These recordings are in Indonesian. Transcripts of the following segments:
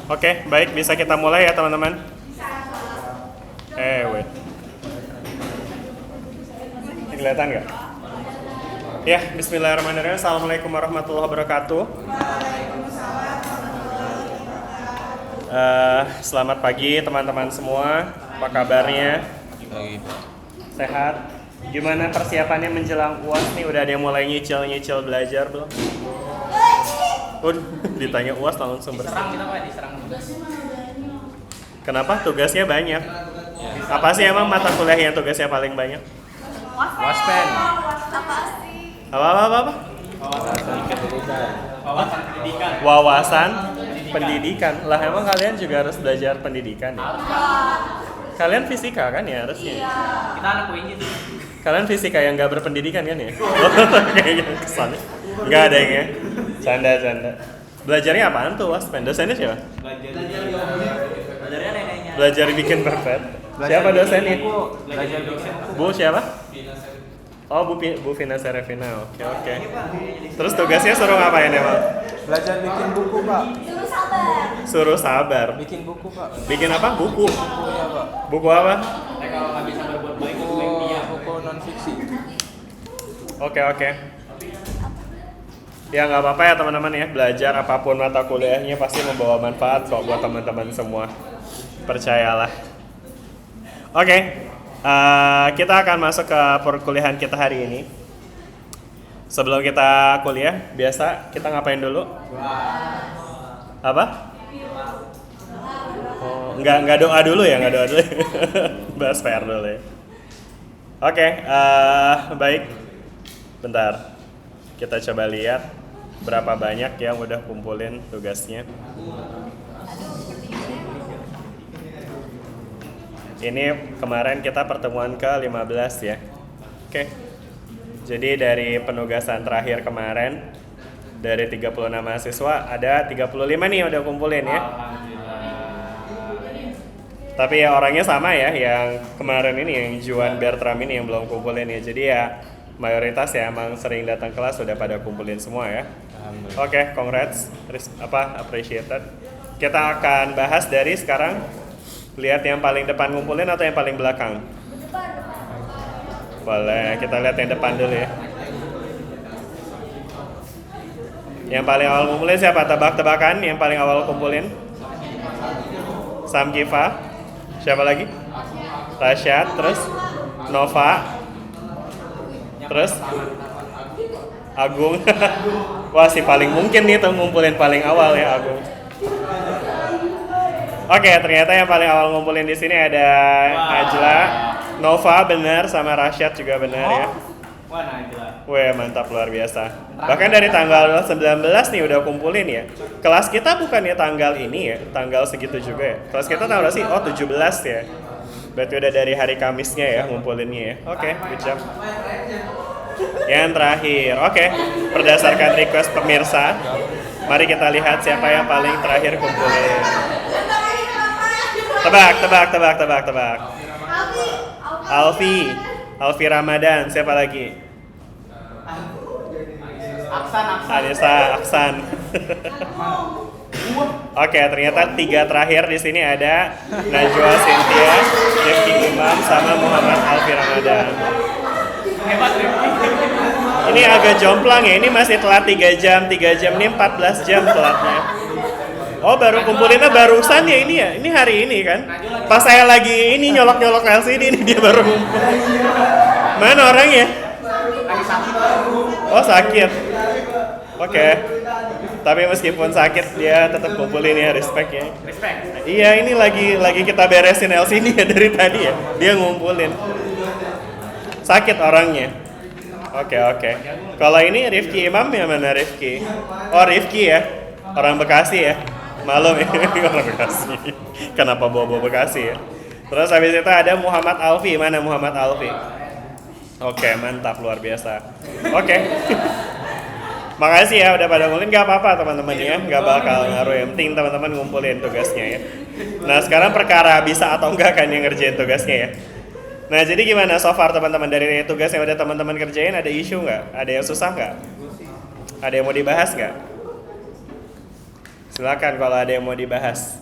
Oke, baik, bisa kita mulai ya teman-teman. Wait. Kelihatan nggak? Ya, bismillahirrahmanirrahim. Assalamualaikum warahmatullahi wabarakatuh. Selamat pagi teman-teman semua. Apa kabarnya? Sehat? Gimana persiapannya menjelang UAS nih? Udah ada yang mulai nyicil-nyicil belajar belum? Ditanya UAS langsung diserang kita Pak, diserang tugas. Kenapa? Tugasnya banyak. Apa sih emang mata kuliah yang tugasnya paling banyak? Waspen. Apa? Wawasan pendidikan. Lah emang kalian juga harus belajar pendidikan ya? Kalian fisika kan ya harusnya? Kita anak UIN gitu. Kalian fisika yang nggak berpendidikan kan ya? Kayaknya kesannya. Nggak ada yang ya? Canda. Belajarnya apaan tuh Waspen? Dosennya siapa? Belajarnya neneknya. Belajar bikin perpet. Siapa dosennya? Belajar bikin Bu siapa? Oh, Bu Vina Serafina. Oke. Terus tugasnya suruh ngapain emang? Belajar bikin buku, Pak. Suruh sabar. Bikin buku, Pak. Bikin apa? Buku. Bukunya, Pak. Buku apa? kalau nggak bisa berbuat baik itu baik dia. Buku non fiksi. Oke. Ya nggak apa-apa ya teman-teman ya, belajar apapun mata kuliahnya pasti membawa manfaat kok buat teman-teman semua. Percayalah. Oke. Kita akan masuk ke perkuliahan kita hari ini. Sebelum kita kuliah, biasa kita ngapain dulu? Apa? Oh, nggak doa dulu ya, nggak doa dulu. Bahas PR dulu ya. Oke, baik. Bentar, kita coba lihat berapa banyak yang udah kumpulin tugasnya. Ini kemarin kita pertemuan ke-15 ya. Oke. Jadi dari penugasan terakhir kemarin, dari 36 mahasiswa, ada 35 nih udah kumpulin ya. Tapi ya orangnya sama ya, yang kemarin ini, yang Juan Bertram ini yang belum kumpulin ya. Jadi ya mayoritas ya emang sering datang kelas sudah pada kumpulin semua ya. Oke, congrats, appreciated. Kita akan bahas dari sekarang. Lihat yang paling depan ngumpulin atau yang paling belakang? Boleh, kita lihat yang depan dulu ya. Yang paling awal ngumpulin siapa? Tebak-tebakan yang paling awal kumpulin? Samgiva. Siapa lagi? Rasyad, terus Nova. Terus Agung. Wah, si paling mungkin nih tuh ngumpulin paling awal ya Agung. Oke, ternyata yang paling awal ngumpulin di sini ada Najla, Nova benar, sama Rasyad juga benar ya. Wah, Najla. Wah, mantap, luar biasa. Bahkan dari tanggal 19 nih udah kumpulin ya. Kelas kita bukannya tanggal ini ya, tanggal segitu juga ya. Kelas kita tanggal sih? Oh, 17 ya. Berarti udah dari hari Kamisnya ya ngumpulinnya ya. Oke, good job. Yang terakhir, oke. Berdasarkan request pemirsa, mari kita lihat siapa yang paling terakhir kumpulin. Tebak. Alfi Ramadan, siapa lagi? Aksan. Oke, ternyata 3 terakhir di sini ada Najwa Cynthia, Rifki Imam, sama Muhammad Alfi Ramadan. Hebat Rifki. Ini agak jomplang ya, ini masih telat 3 jam ini 14 jam telatnya. Oh, baru kumpulinnya barusan ya ini ya? Ini hari ini kan? Pas saya lagi ini nyolok-nyolok LCD ini dia baru ngumpul. Mana orangnya? Oh, sakit. Oke. Tapi meskipun sakit dia tetap kumpulin ya, respect ya. Respect. Iya, ini lagi kita beresin LCD ya dari tadi ya. Dia ngumpulin. Sakit orangnya. Oke. Kalau ini Rifki Imam ya, mana Rifki? Oh, Rifki ya. Orang Bekasi ya. Malum ya, orang Bekasi. Kenapa bawa Bekasi ya? Terus habis itu ada Muhammad Alfi. Mana Muhammad Alfi? Oke, mantap, luar biasa. Oke. Makasih ya udah pada ngumpulin. Gak apa-apa teman-teman ya, gak bakal ngaruh. Yang penting teman-teman ngumpulin tugasnya ya. Nah, sekarang perkara bisa atau enggak kan yang ngerjain tugasnya ya. Nah, jadi gimana so far teman-teman dari tugas yang udah teman-teman kerjain? Ada isu nggak? Ada yang susah nggak? Ada yang mau dibahas nggak? Silakan kalau ada yang mau dibahas.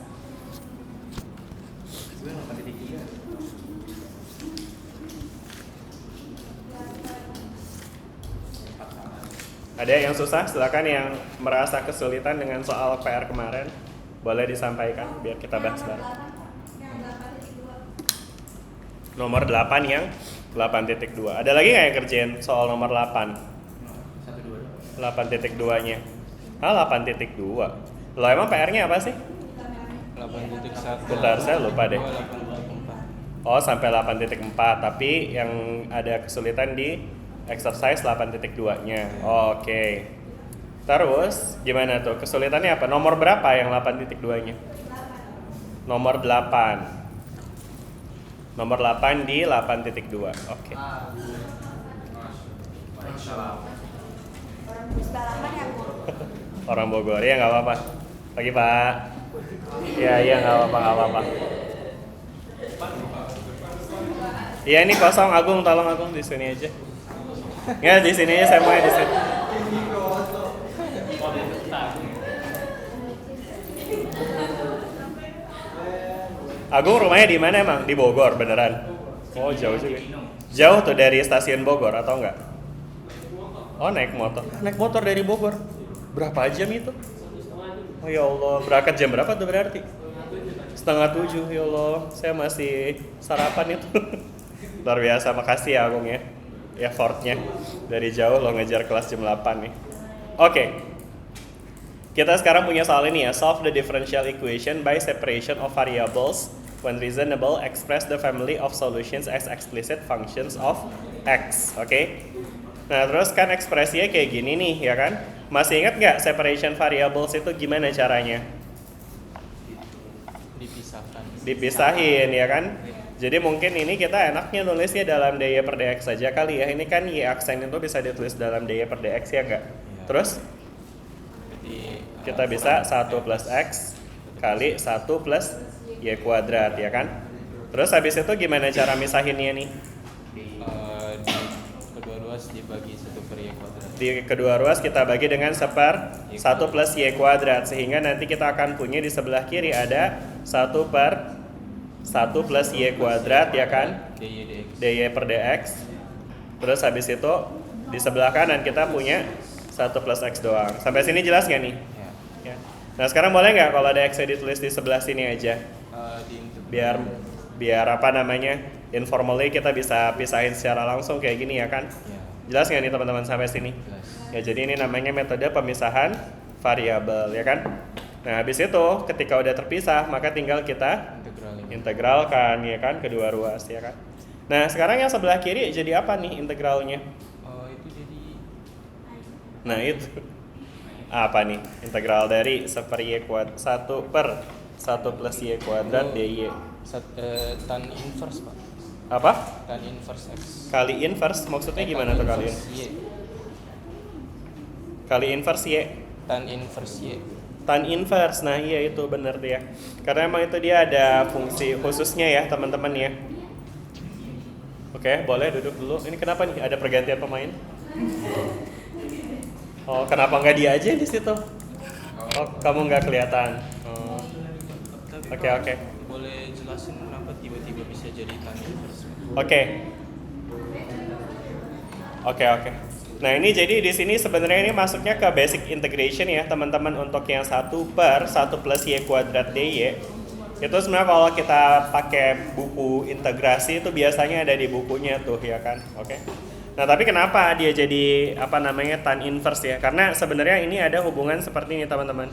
Ada yang susah? Silakan yang merasa kesulitan dengan soal PR kemarin boleh disampaikan biar kita bahas bareng. Nomor 8 yang 8.2. Ada lagi nggak yang kerjain soal nomor 8? 8.2-nya. 8.2. Lo emang PR-nya apa sih? 8.1. Bentar, saya lupa deh. Oh, 8.4. Oh, sampai 8.4, tapi yang ada kesulitan di exercise 8.2-nya. Oke. Terus, gimana tuh? Kesulitannya apa? Nomor berapa yang 8.2-nya? Nomor 8. Nomor 8 di 8.2. Oke. Orang Bogor, ya nggak apa-apa. Pagi Pak. Iya nggak apa-apa. Iya ini kosong, Agung, tolong Agung di sini aja. Ya di sini aja, saya mau di sini. Agung rumahnya di mana emang? Di Bogor beneran? Oh jauh juga. Jauh tuh dari stasiun Bogor atau enggak? Oh naik motor. Naik motor dari Bogor. Berapa jam itu? Oh ya Allah, berangkat jam berapa tuh berarti? 6:30, ya Allah. Saya masih sarapan itu. Luar biasa, makasih ya Agung ya. Effortnya dari jauh lo ngejar kelas jam 8 nih. Oke. Kita sekarang punya soal ini ya. Solve the differential equation by separation of variables when reasonable, express the family of solutions as explicit functions of x. Oke. Nah terus kan ekspresinya kayak gini nih ya kan. Masih ingat nggak separation variables itu gimana caranya? Dipisahin ya kan. Jadi mungkin ini kita enaknya nulisnya dalam dy per dx saja kali ya. Ini kan y aksen itu bisa ditulis dalam dy per dx ya nggak? Terus kita bisa 1 plus x kali 1 plus y kuadrat ya kan. Terus habis itu gimana cara misahinnya nih? Di kedua ruas dibagi 1 per y kuadrat. Di kedua ruas kita bagi dengan 1 plus y kuadrat. Sehingga nanti kita akan punya di sebelah kiri ada 1 per 1 plus y kuadrat ya kan? dy per dx. Terus habis itu di sebelah kanan kita punya 1 plus x doang. Sampai sini jelas nggak nih? Ya. Nah sekarang boleh nggak kalau ada x ditulis di sebelah sini aja? Biar apa namanya? Informally kita bisa pisahin secara langsung kayak gini ya kan? Jelas nggak nih teman-teman sampai sini? Ya jadi ini namanya metode pemisahan variabel ya kan? Nah habis itu ketika udah terpisah maka tinggal kita integralkan ya kan kedua ruas ya kan? Nah sekarang yang sebelah kiri jadi apa nih integralnya? Itu jadi Nah itu apa nih? Integral dari 1 per 1 plus y kuadrat dy. tan inverse Pak. Apa? Tan inverse x. Kali inverse maksudnya gimana tuh kali inverse? Y. Kali inverse y. Tan inverse y. Tan inverse, nah iya itu bener dia. Karena emang itu dia ada fungsi khususnya ya teman-teman ya. Oke, boleh duduk dulu. Ini kenapa nih ada pergantian pemain? Oh, kenapa nggak dia aja di situ? Oh, kamu nggak kelihatan. Oh. Oke. Boleh jelasin kenapa tiba-tiba bisa jadi tan inverse? Oke. Nah ini jadi di sini sebenarnya ini masuknya ke basic integration ya teman-teman untuk yang 1 per 1 plus y kuadrat dy. Itu sebenarnya kalau kita pakai buku integrasi itu biasanya ada di bukunya tuh ya kan. Oke. Nah tapi kenapa dia jadi apa namanya tan inverse ya? Karena sebenarnya ini ada hubungan seperti ini teman-teman.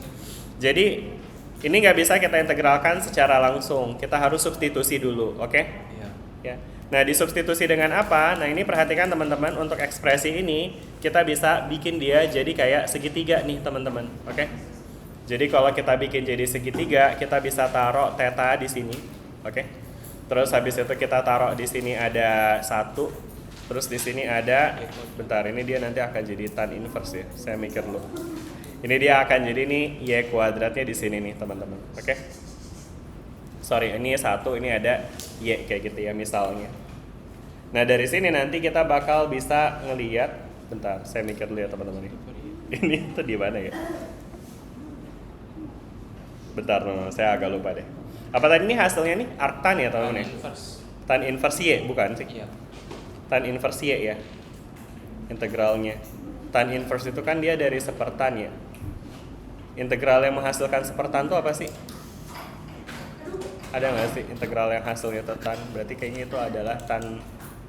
Jadi ini nggak bisa kita integralkan secara langsung. Kita harus substitusi dulu, oke? Iya. Ya. Nah disubstitusi dengan apa? Nah ini perhatikan teman-teman untuk ekspresi ini kita bisa bikin dia jadi kayak segitiga nih teman-teman, oke? Jadi kalau kita bikin jadi segitiga kita bisa taruh theta di sini, oke? Terus habis itu kita taruh di sini ada 1, terus di sini ada, bentar ini dia nanti akan jadi tan inverse ya. Saya mikir dulu. Ini dia akan jadi nih y kuadratnya di sini nih teman-teman, oke? Sorry ini 1, ini ada y kayak gitu ya misalnya. Nah dari sini nanti kita bakal bisa ngelihat, bentar saya mikir dulu ya teman-teman ini tuh di mana ya? Bentar, saya agak lupa deh. Apa tadi ini hasilnya nih arctan ya teman-teman ya? Tan inverse y bukan sih? Iya. Tan inverse y ya integralnya. Tan inverse itu kan dia dari sepertan ya. Integral yang menghasilkan sepertan itu apa sih? Ada nggak sih integral yang hasilnya itu tan? Berarti kayaknya itu adalah tan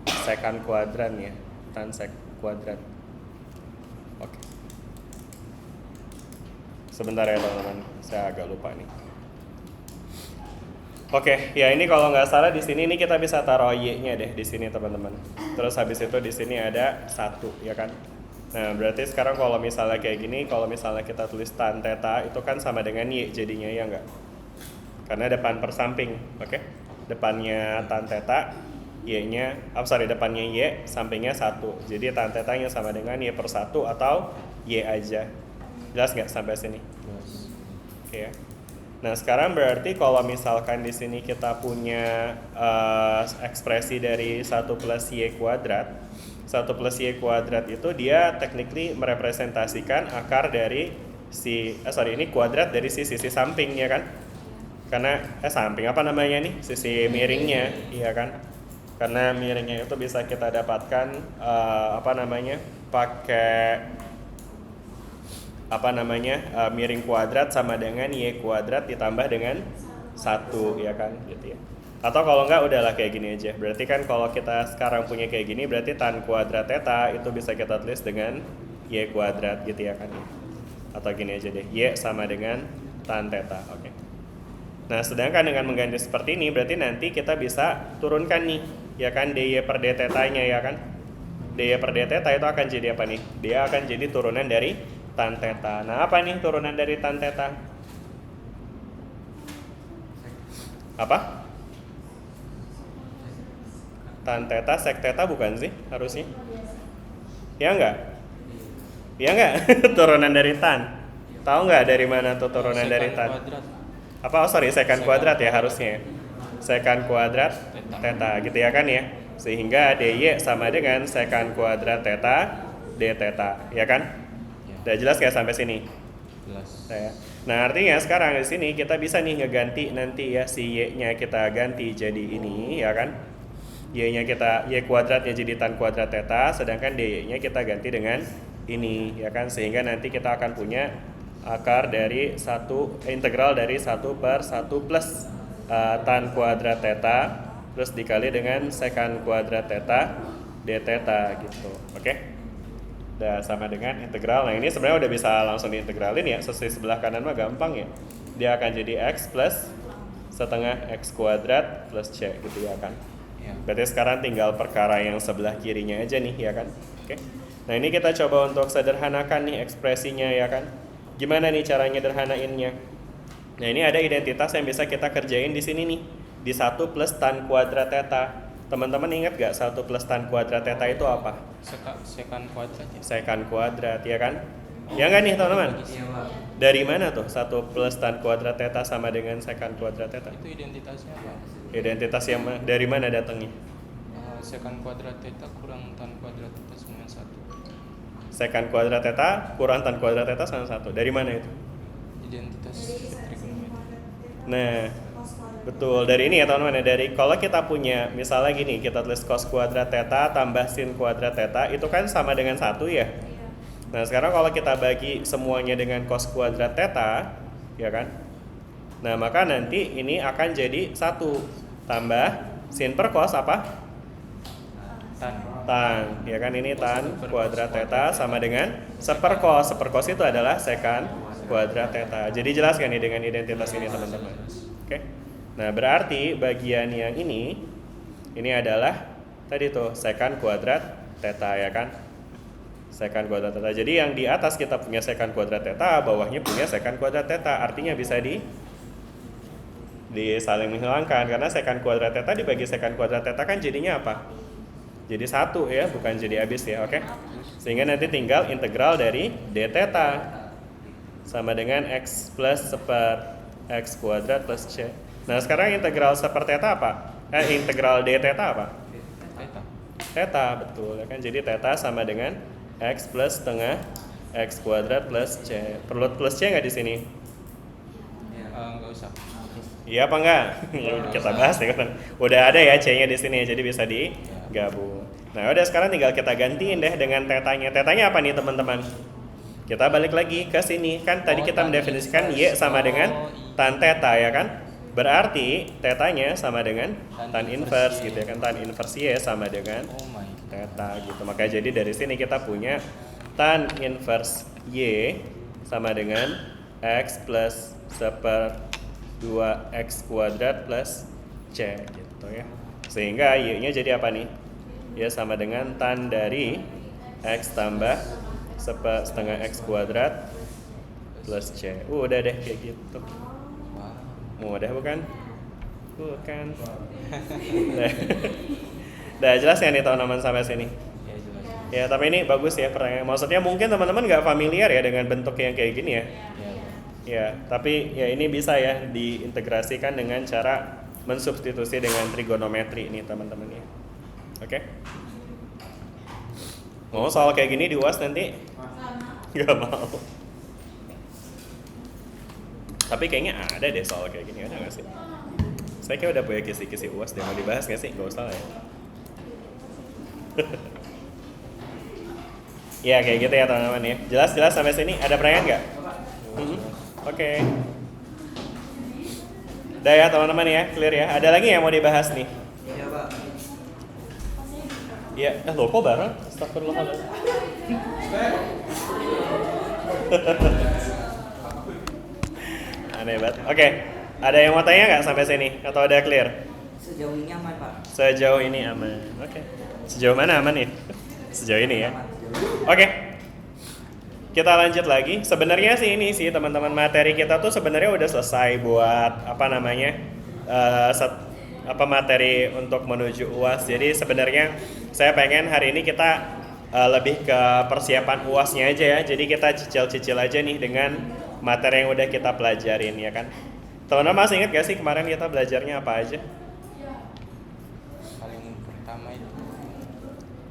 secant kuadran ya. Tan sek kuadrat. Oke. Sebentar ya teman-teman, saya agak lupa nih. Oke, ya ini kalau nggak salah di sini ini kita bisa taruh y-nya deh di sini teman-teman. Terus habis itu di sini ada 1 ya kan. Nah, berarti sekarang kalau misalnya kayak gini, kalau misalnya kita tulis tan theta itu kan sama dengan y jadinya ya enggak? Karena depan per samping, oke? Depannya tan theta, y-nya, depannya y, sampingnya 1. Jadi tan theta-nya sama dengan y per 1 atau y aja. Jelas nggak sampai sini? Oke ya. Nah sekarang berarti kalau misalkan di sini kita punya ekspresi dari 1 plus y kuadrat, 1 plus y kuadrat itu dia technically merepresentasikan akar dari ini kuadrat dari sisi samping ya kan? Karena samping apa namanya nih? Sisi miringnya, iya kan? Karena miringnya itu bisa kita dapatkan pakai miring kuadrat sama dengan y kuadrat ditambah dengan 1 ya kan gitu ya. Atau kalau enggak udahlah kayak gini aja. Berarti kan kalau kita sekarang punya kayak gini berarti tan kuadrat theta itu bisa kita tulis dengan y kuadrat gitu ya kan. Atau gini aja deh, y sama dengan tan theta. Oke. Nah, sedangkan dengan mengganti seperti ini berarti nanti kita bisa turunkan nih ya kan dy per d theta-nya ya kan. Dy per d theta itu akan jadi apa nih? Dia akan jadi turunan dari tan theta. Nah, apa nih turunan dari tan theta? Apa? Tan theta sek theta bukan sih harusnya? Ya enggak? Ya enggak? Turunan dari tan. Tahu enggak dari mana tuh turunan dari tan? Apa? Secant kuadrat ya harusnya. Secant kuadrat theta gitu ya kan ya. Sehingga dy sama dengan secant kuadrat theta d theta, ya kan? Udah jelas nggak sampai sini? Jelas. Nah artinya sekarang di sini kita bisa nih ngeganti nanti ya si y-nya kita ganti jadi ini ya kan? Y-nya kita y kuadratnya jadi tan kuadrat theta, sedangkan dy-nya kita ganti dengan ini ya kan? Sehingga nanti kita akan punya akar dari integral dari 1 per 1 plus tan kuadrat theta terus dikali dengan secant kuadrat theta d theta gitu. Oke? Udah sama dengan integral. Nah ini sebenarnya udah bisa langsung diintegralin ya. Sisi sebelah kanan mah gampang ya. Dia akan jadi x plus setengah x kuadrat plus c gitu ya kan. Berarti sekarang tinggal perkara yang sebelah kirinya aja nih ya kan. Oke. Nah ini kita coba untuk sederhanakan nih ekspresinya ya kan. Gimana nih caranya sederhanainnya? Nah ini ada identitas yang bisa kita kerjain di sini nih. Di 1 plus tan kuadrat theta. Teman-teman ingat gak 1 plus tan kuadrat theta itu apa? Secant kuadrat ya? Secant kuadrat ya kan? Ya nggak nih teman-teman? Dari mana tuh 1 plus tan kuadrat theta sama dengan secant kuadrat theta? Itu identitasnya apa? Identitas yang dari mana datangnya? Secant kuadrat theta kurang tan kuadrat theta sama 1. Secant kuadrat theta kurang tan kuadrat theta sama 1. Dari mana itu? Identitas trigonometri. Nah, betul, dari ini ya teman-teman. Dari kalau kita punya misalnya gini, kita tulis cos kuadrat theta tambah sin kuadrat theta itu kan sama dengan 1 ya. Nah sekarang kalau kita bagi semuanya dengan cos kuadrat theta ya kan. Nah maka nanti ini akan jadi 1 tambah sin per cos apa? Tan ya kan, ini tan kuadrat theta sama dengan sepercos. Sepercos itu adalah secant kuadrat theta. Jadi jelas kan nih dengan identitas ini teman-teman. Oke. Nah, berarti bagian yang ini adalah tadi tuh secant kuadrat theta ya kan? Secant kuadrat theta. Jadi yang di atas kita punya secant kuadrat theta, bawahnya punya secant kuadrat theta. Artinya bisa saling menghilangkan karena secant kuadrat theta dibagi secant kuadrat theta kan jadinya apa? Jadi 1 ya, bukan jadi habis ya, oke? Sehingga nanti tinggal integral dari d theta sama dengan x plus seper x kuadrat plus c. Nah sekarang integral seper theta apa? Integral d theta apa? Theta, betul ya kan. Jadi theta sama dengan x plus setengah x kuadrat plus c. Perlu plus c nggak di sini? Nggak usah. Iya apa enggak? Kita bahas ya kan. Udah ada ya c-nya di sini, jadi bisa digabung. Nah udah sekarang tinggal kita gantiin deh dengan tetanya. Tetanya apa nih teman-teman? Kita balik lagi ke sini. Kan tadi kita mendefinisikan Y sama dengan tan theta ya kan? Berarti tetanya sama dengan tan inverse gitu ya kan? Tan inverse Y sama dengan Oh my. theta gitu. Maka jadi dari sini kita punya tan inverse Y sama dengan X plus 2X kuadrat plus C gitu ya. Sehingga Y-nya jadi apa nih? Ya sama dengan tan dari X tambah setengah X kuadrat plus C. Udah deh kayak gitu. Wow. Mudah bukan? Bukan. Udah jelas ya nih teman-teman sampai sini. Ya jelas. Ya tapi ini bagus ya pertanyaan. Maksudnya mungkin teman-teman nggak familiar ya dengan bentuk yang kayak gini ya. Ya. Ya tapi ya ini bisa ya diintegrasikan dengan cara mensubstitusi dengan trigonometri nih teman-teman ya. Oke? Mau soal kayak gini di UAS nanti? Nggak mau. Tapi kayaknya ada deh soal kayak gini, ada nggak sih? Saya kayak udah punya kisi-kisi UAS deh, mau dibahas nggak sih? Nggak usah lah ya. Ya kayak gitu ya teman-teman ya. Jelas sampai sini. Ada pertanyaan nggak? Oke. Udah ya teman-teman ya, clear ya. Ada lagi yang mau dibahas nih? Iya, Pak. Iya, loh kok bareng? Astagfirullahaladzim. Aneh banget. Oke, ada yang mau tanya nggak sampai sini? Atau ada clear? Sejauh ini aman, Pak. Sejauh ini aman. Oke. Sejauh mana aman nih? Sejauh ini ya. Oke. Kita lanjut lagi. Sebenarnya sih ini sih teman-teman materi kita tuh sebenarnya udah selesai buat apa namanya? Materi untuk menuju UAS. Jadi sebenarnya saya pengen hari ini kita lebih ke persiapan UASnya aja ya. Jadi kita cicil-cicil aja nih dengan materi yang udah kita pelajarin ya kan. Teman-teman masih ingat gak sih kemarin kita belajarnya apa aja? Paling pertama itu.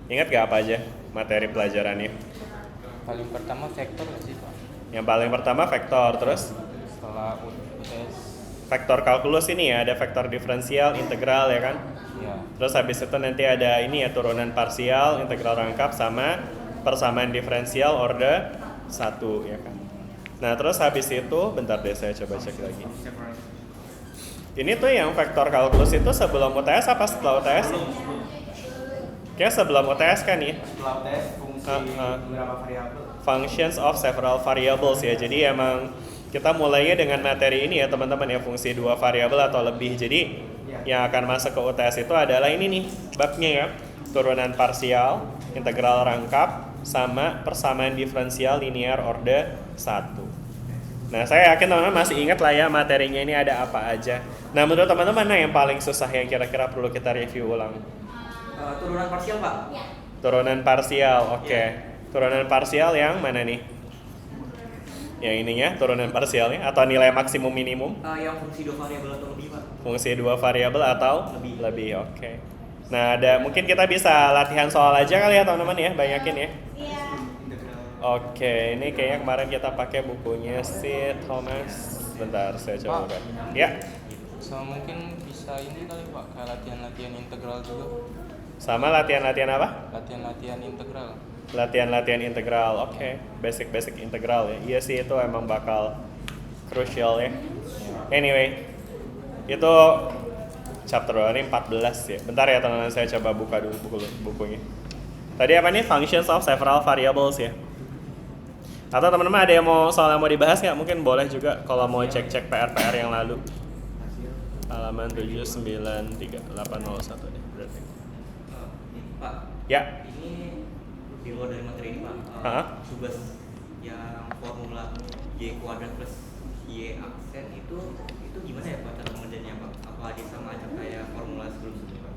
Ingat gak apa aja materi pelajarannya? Paling pertama vektor nggak sih Pak? Yang paling pertama vektor, terus Setelah UTS. vektor kalkulus ini ya, ada vektor diferensial, integral ya kan? Ya. Terus habis itu nanti ada ini ya turunan parsial, integral rangkap sama persamaan diferensial order 1 ya kan. Nah, terus habis itu bentar deh saya coba cek lagi. Ini tuh yang vektor kalkulus itu sebelum UTS apa setelah UTS? Kayak sebelum UTS kan ya? Setelah tes fungsi beberapa variabel. Functions of several variables ya. Jadi emang kita mulainya dengan materi ini ya teman-teman ya, fungsi 2 variabel atau lebih. Jadi yang akan masuk ke UTS itu adalah ini nih babnya ya, turunan parsial, integral rangkap, sama persamaan diferensial linear order 1. Nah saya yakin teman-teman masih ingat lah ya materinya ini ada apa aja. Nah menurut teman-teman yang paling susah yang kira-kira perlu kita review ulang? Turunan parsial, Pak. Turunan parsial, oke. Turunan parsial yang mana nih? Yang ininya turunan parsialnya atau nilai maksimum minimum? Yang fungsi 2 variabel atau lebih, Pak. Fungsi 2 variabel atau lebih, oke. Nah, ada mungkin kita bisa latihan soal aja kali ya teman-teman ya, banyakin ya. Iya. Oke, ini kayaknya kemarin kita pakai bukunya si Thomas. Bentar, saya coba buka. Ya, Sama mungkin bisa ini kali Pak, kayak latihan-latihan integral juga. sama latihan-latihan apa? Latihan-latihan integral. Latihan-latihan integral, oke. Basic-basic integral ya. Iya sih itu emang bakal crucial ya. Anyway, itu chapter ini 14 ya. Bentar ya teman-teman, saya coba buka dulu bukunya. Tadi apa nih? Functions of several variables ya. Atau teman-teman ada yang mau soal yang mau dibahas nggak? Mungkin boleh juga kalau mau cek-cek PR yang lalu. Halaman 793 801 deh berarti. Pak. Ya. Ini di luar dari materi ini, Pak. Tugas yang formula Y kuadrat plus Y aksen itu gimana ya Pak cara mengerjainnya, Pak? Apa aja sama aja kayak formula sebelum-sebelumnya, Pak?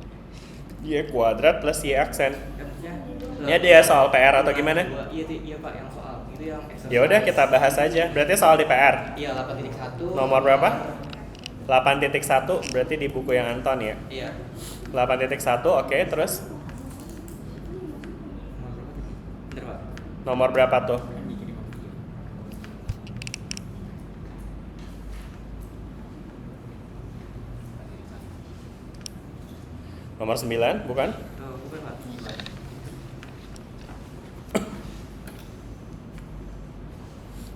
Y kuadrat plus Y aksen. Ya, maksudnya Ya dia soal PR atau gimana? Iya Pak, yang soal itu yang exercise. Ya udah kita bahas aja. Berarti soal di PR. Iya 8.1. Nomor berapa? 8.1 berarti di buku yang Anton ya. Iya. 8.1 oke, terus Bener, Pak. nomor berapa tuh? Nomor 9 bukan? Bukan, Pak.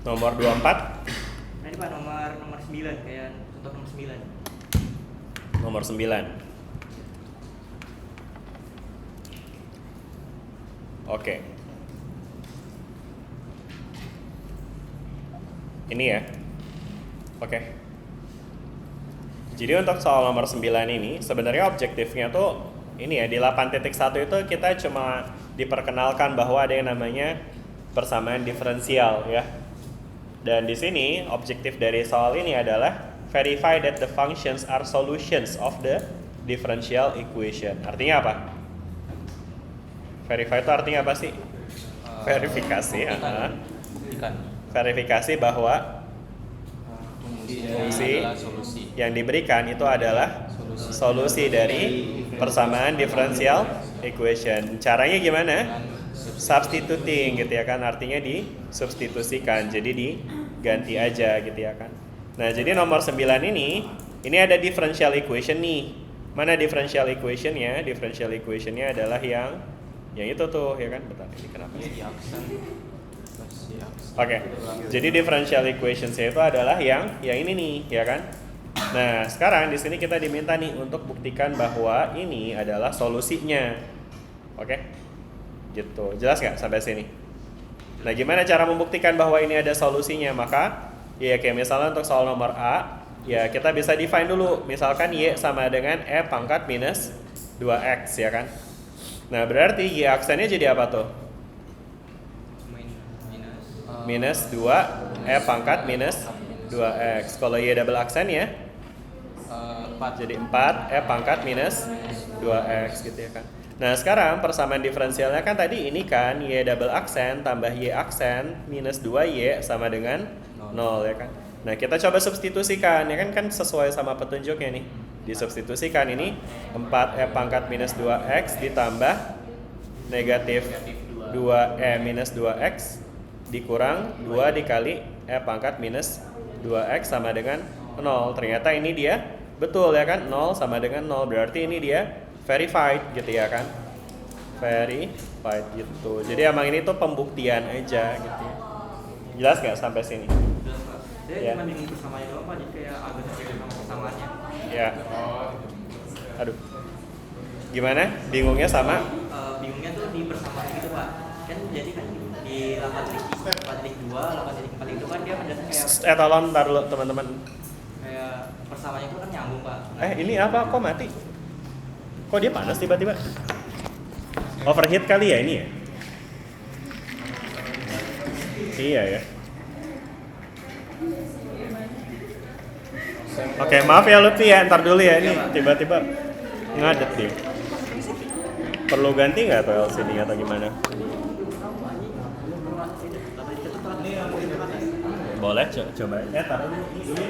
Nomor 24. Nah ini Pak nomor 9 kayak contoh nomor 9. Nomor 9. Oke. Ini ya. Oke. Jadi untuk soal nomor 9 ini sebenarnya objektifnya tuh ini ya, di 8.1 itu kita cuma diperkenalkan bahwa ada yang namanya persamaan diferensial ya. Dan di sini objektif dari soal ini adalah verify that the functions are solutions of the differential equation. Artinya apa? Verify itu artinya apa sih? Verifikasi. Buktikan. Verifikasi bahwa fungsi adalah solusi. yang diberikan itu adalah solusi dari persamaan differential equation. Caranya gimana? Substituting gitu ya kan, artinya disubstitusikan, jadi diganti aja gitu ya kan. Nah jadi nomor 9 ini ada differential equation nih. Mana differential equationnya? Differential equationnya adalah yang itu tuh ya kan. Bentar, ini kenapa sih? Oke, jadi differential equations-nya itu adalah yang ini nih ya kan. Nah sekarang di sini kita diminta nih untuk buktikan bahwa ini adalah solusinya. Oke, gitu. Jelas nggak sampai sini? Nah gimana cara membuktikan bahwa ini ada solusinya? Maka ya kayak misalnya untuk soal nomor A, ya kita bisa define dulu. Misalkan Y sama dengan E pangkat minus 2X ya kan. Nah berarti Y aksennya jadi apa tuh? Minus 2 E pangkat minus 2X. Kalau Y double aksen ya 4, jadi 4 E pangkat minus 2X gitu ya kan. Nah sekarang persamaan diferensialnya kan tadi ini kan Y double aksen tambah Y aksen minus 2Y sama dengan 0 ya kan. Nah kita coba substitusikan ya kan sesuai sama petunjuknya nih. Disubstitusikan ini 4E pangkat minus 2X ditambah negatif 2E minus 2X dikurang 2 dikali E pangkat minus 2X sama dengan 0. Ternyata ini dia betul ya kan, 0 sama dengan 0, berarti ini dia verified gitu ya kan. Verified gitu. Jadi emang ini tuh pembuktian aja gitu. Jelas gak sampai sini? Jelas Pak. Saya Ya. cuma bingung persamaannya doang Pak, jadi kayak agak terkait sama persamaannya. Ya. Aduh. Gimana? Bingungnya sama? Bingungnya tuh di persamaan gitu Pak. Kan jadi kan di 8.2, 8.4 itu kan dia mendadak kayak Etalon ntar dulu teman-teman. kayak persamaannya itu kan nyambung Pak. Ini apa? Kok mati? Kok dia panas tiba-tiba? Overheat kali ya ini ya? Iya ya. Oke, maaf ya Lutfi ya, ntar dulu ya, ini tiba-tiba ngadet dia. Perlu ganti nggak tuh LCD atau gimana? Boleh, coba. Taruh dulu.